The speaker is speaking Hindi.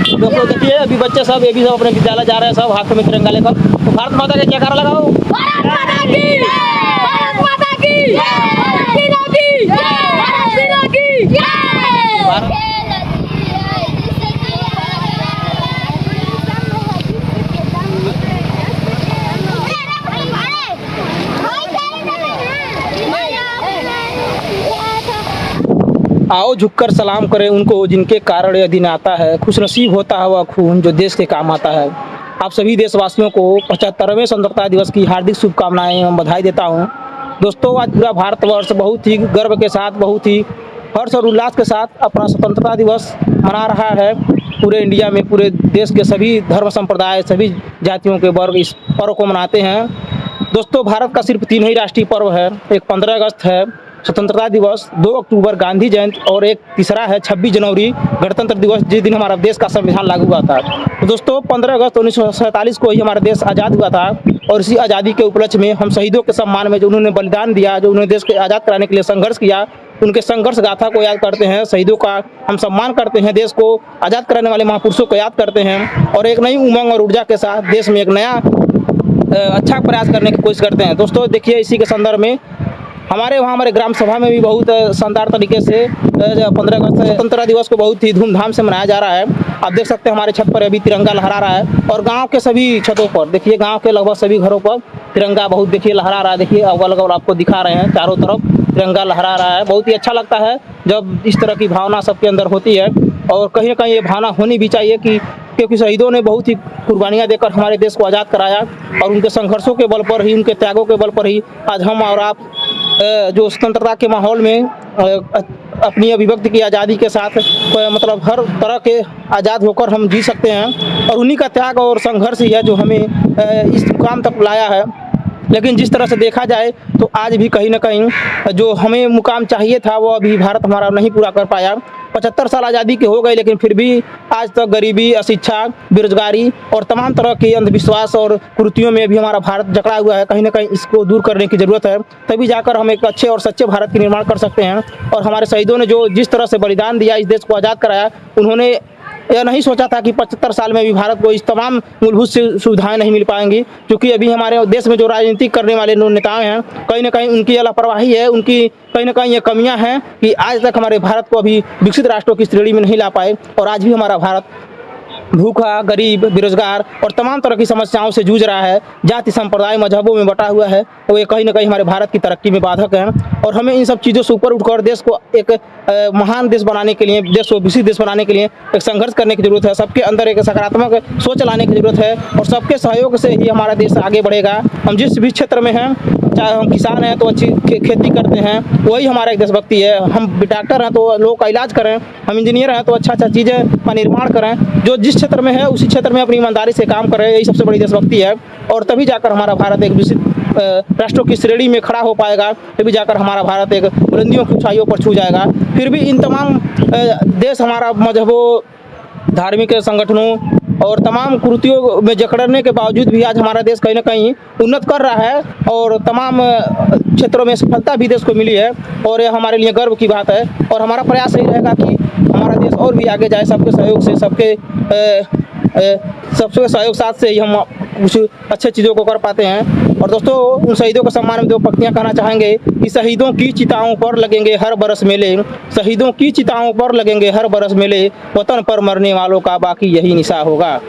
दोस्तों देखिए अभी बच्चे सब ये भी सब अपने विद्यालय जा रहे हैं, सब हाथ में तिरंगा लेकर। तो भारत माता के जयकारा लगाओ। भारत माता की जय, भारत माता की जय, भारत की जय, भारत की जय। आओ झुककर सलाम करें उनको जिनके कारण यह दिन आता है, खुशनसीब होता है वह खून जो देश के काम आता है। आप सभी देशवासियों को 75वें स्वतंत्रता दिवस की हार्दिक शुभकामनाएं एवं बधाई देता हूं। दोस्तों आज पूरा भारतवर्ष बहुत ही गर्व के साथ, बहुत ही हर्ष और उल्लास के साथ अपना स्वतंत्रता दिवस मना रहा है। पूरे इंडिया में पूरे देश के सभी धर्म संप्रदाय, सभी जातियों के वर्ग इस पर्व को मनाते हैं। दोस्तों भारत का सिर्फ 3 ही राष्ट्रीय पर्व है। एक 15 अगस्त है स्वतंत्रता दिवस, 2 अक्टूबर गांधी जयंती और एक तीसरा है 26 जनवरी गणतंत्र दिवस, जिस दिन हमारा देश का संविधान लागू हुआ था। तो दोस्तों 15 अगस्त 1947 को ही हमारा देश आज़ाद हुआ था और इसी आज़ादी के उपलक्ष्य में हम शहीदों के सम्मान में जो उन्होंने बलिदान दिया, जो उन्होंने देश को आज़ाद कराने के लिए संघर्ष किया, उनके संघर्ष गाथा को याद करते हैं। शहीदों का हम सम्मान करते हैं, देश को आज़ाद कराने वाले महापुरुषों को याद करते हैं और एक नई उमंग और ऊर्जा के साथ देश में एक नया अच्छा प्रयास करने की कोशिश करते हैं। दोस्तों देखिए इसी के संदर्भ में हमारे ग्राम सभा में भी बहुत शानदार तरीके से 15 अगस्त स्वतंत्रता दिवस को बहुत ही धूमधाम से मनाया जा रहा है। आप देख सकते हैं हमारे छत पर अभी तिरंगा लहरा रहा है और गांव के सभी छतों पर देखिए, गांव के लगभग सभी घरों पर तिरंगा बहुत देखिए लहरा रहा है। देखिए अगल आपको दिखा रहे हैं, चारों तरफ तिरंगा लहरा रहा है। बहुत ही अच्छा लगता है जब इस तरह की भावना सबके अंदर होती है और कहीं ना कहीं ये भावना होनी भी चाहिए कि क्योंकि शहीदों ने बहुत ही कुर्बानियाँ देकर हमारे देश को आज़ाद कराया और उनके संघर्षों के बल पर ही, उनके त्यागों के बल पर ही आज हम और आप जो स्वतंत्रता के माहौल में अपनी अभिव्यक्ति की आज़ादी के साथ मतलब हर तरह के आज़ाद होकर हम जी सकते हैं और उन्हीं का त्याग और संघर्ष ही है जो हमें इस मुकाम तक लाया है। लेकिन जिस तरह से देखा जाए तो आज भी कहीं ना कहीं जो हमें मुकाम चाहिए था वो अभी भारत हमारा नहीं पूरा कर पाया। 75 साल आज़ादी के हो गए लेकिन फिर भी आज तक गरीबी, अशिक्षा, बेरोजगारी और तमाम तरह के अंधविश्वास और कुरीतियों में भी हमारा भारत जकड़ा हुआ है। कहीं ना कहीं इसको दूर करने की ज़रूरत है, तभी जाकर हम एक अच्छे और सच्चे भारत के निर्माण कर सकते हैं। और हमारे शहीदों ने जो जिस तरह से बलिदान दिया, इस देश को आज़ाद कराया, उन्होंने यह नहीं सोचा था कि 75 साल में भी भारत को इस तमाम मूलभूत सुविधाएं नहीं मिल पाएंगी, क्योंकि अभी हमारे देश में जो राजनीति करने वाले नेताएं हैं कहीं ना कहीं उनकी लापरवाही है, उनकी कहीं ना कहीं ये कमियां हैं कि आज तक हमारे भारत को अभी विकसित राष्ट्रों की श्रेणी में नहीं ला पाए और आज भी हमारा भारत भूखा, गरीब, बेरोजगार और तमाम तरह की समस्याओं से जूझ रहा है। जाति, संप्रदाय, मजहबों में बटा हुआ है और ये कहीं ना कहीं हमारे भारत की तरक्की में बाधक है और हमें इन सब चीज़ों से ऊपर उठकर देश को एक महान देश बनाने के लिए, देश को विकसित देश बनाने के लिए एक संघर्ष करने की जरूरत है। सबके अंदर एक सकारात्मक सोच लाने की जरूरत है और सबके सहयोग से ही हमारा देश आगे बढ़ेगा। हम जिस भी क्षेत्र में हैं, चाहे हम किसान हैं तो अच्छी खेती करते हैं, वही हमारा एक देशभक्ति है। हम डॉक्टर हैं तो लोगों का इलाज करें, हम इंजीनियर हैं तो अच्छा चीज़ें का निर्माण करें। जो जिस क्षेत्र में है उसी क्षेत्र में अपनी ईमानदारी से काम करें, यही सबसे बड़ी देशभक्ति है और तभी जाकर हमारा भारत एक विकसित राष्ट्रों की श्रेणी में खड़ा हो पाएगा, तभी जाकर हमारा भारत एक बुलंदियों की ऊंचाइयों पर छू जाएगा। फिर भी इन तमाम देश हमारा मजहबों, धार्मिक संगठनों और तमाम कुरीतियों में जकड़ने के बावजूद भी आज हमारा देश कहीं ना कहीं उन्नत कर रहा है और तमाम क्षेत्रों में सफलता भी देश को मिली है और यह हमारे लिए गर्व की बात है। और हमारा प्रयास यही रहेगा कि हमारा देश और भी आगे जाए, सबके सहयोग से, सबके सहयोग साथ से ही हम कुछ अच्छे चीज़ों को कर पाते हैं। और दोस्तों उन शहीदों के सम्मान में 2 पंक्तियाँ कहना चाहेंगे कि शहीदों की चिताओं पर लगेंगे हर बरस मेले, शहीदों की चिताओं पर लगेंगे हर बरस मेले, वतन पर मरने वालों का बाकी यही निशा होगा।